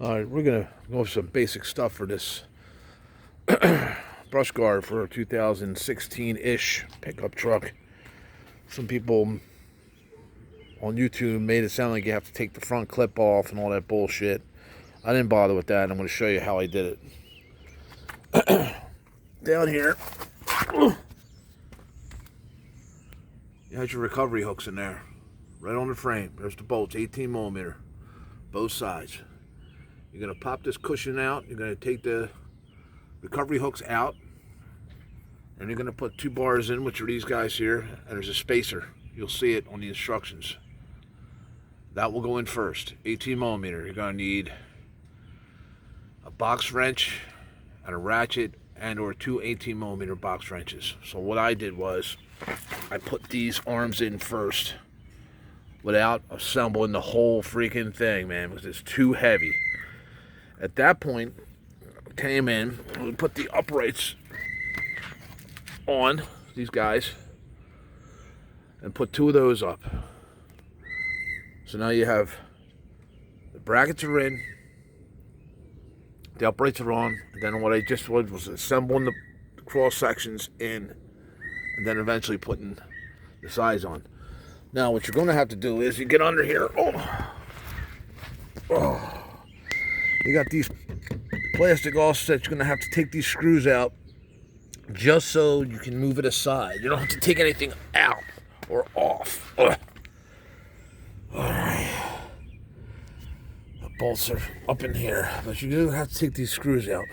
All right, we're gonna go over some basic stuff for this brush guard for a 2016-ish pickup truck. Some people on YouTube made it sound like you have to take the front clip off and all that bullshit. I didn't bother with that. I'm going to show you how I did it. Down here, you have your recovery hooks in there, right on the frame. There's the bolts, 18 millimeter, both sides. You're going to pop this cushion out. You're going to take the recovery hooks out, and you're going to put 2 bars in, which are these guys here, and there's a spacer. You'll see it on the instructions. That will go in first, 18 millimeter. You're going to need a box wrench and a ratchet and or 2 18 millimeter box wrenches. So what I did was I put these arms in first without assembling the whole freaking thing, man, because it's too heavy. At that point, came in, we put the uprights on, these guys, and put 2 of those up. So now you have the brackets are in, the uprights are on, and then what I just did was assembling the cross sections in, and then eventually putting the sides on. Now what you're going to have to do is you get under here. You got these plastic offsets. You're going to have to take these screws out just so you can move it aside. You don't have to take anything out or off. Alright. The bolts are up in here, but you do have to take these screws out.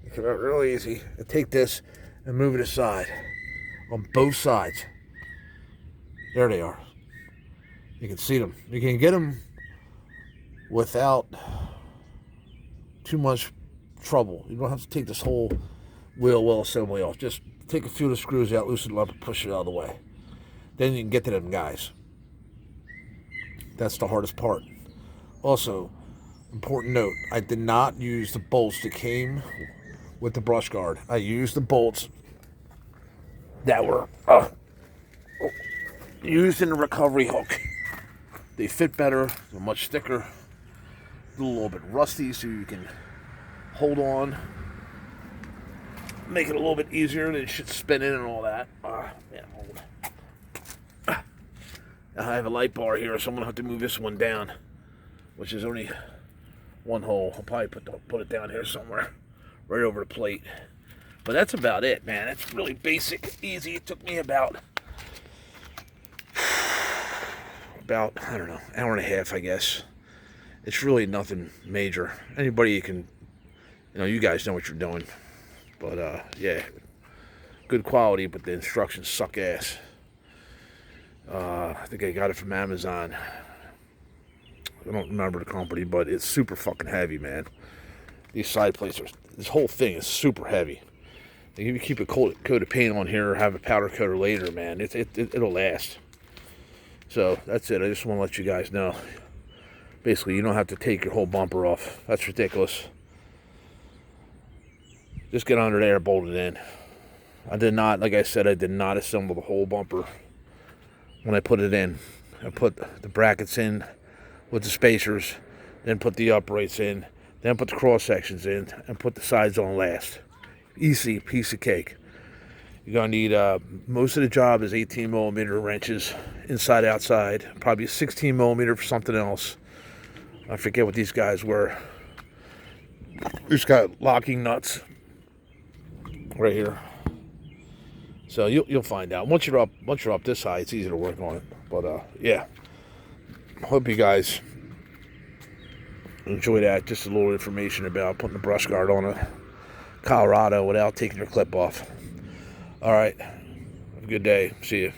They come out real easy. And take this and move it aside on both sides. There they are. You can see them. You can get them without too much trouble. You don't have to take this whole wheel well assembly off. Just take a few of the screws out, loosen it up, and push it out of the way. Then you can get to them guys. That's the hardest part. Also, important note, I did not use the bolts that came with the brush guard. I used the bolts that were used in the recovery hook. They fit better, they're much thicker, a little bit rusty, so you can hold on, make it a little bit easier, and it should spin in and all that. I have a light bar here, so I'm going to have to move this one down, which is only one hole. I'll probably put it down here somewhere, right over the plate. But that's about it, man. It's really basic, easy. It took me about, I don't know, hour and a half, I guess. It's really nothing major. Anybody you can, you guys know what you're doing. But, yeah, good quality, but the instructions suck ass. I think I got it from Amazon. I don't remember the company, but it's super fucking heavy, man. These side plates this whole thing is super heavy. If you keep a coat of paint on here or have a powder coater later, man, it'll last. So that's it. I just want to let you guys know. Basically, you don't have to take your whole bumper off. That's ridiculous. Just get under there and bolt it in. I did not, like I said, I did not assemble the whole bumper when I put it in. I put the brackets in with the spacers, then put the uprights in, then put the cross sections in, and put the sides on last. Easy piece of cake. You're going to need, most of the job is 18 millimeter wrenches, inside, outside. Probably 16 millimeter for something else. I forget what these guys were. Just got locking nuts right here. So you'll find out. Once you're up this high, it's easy to work on it. But yeah. Hope you guys enjoy that. Just a little information about putting the brush guard on a Colorado without taking your clip off. All right. Have a good day. See you.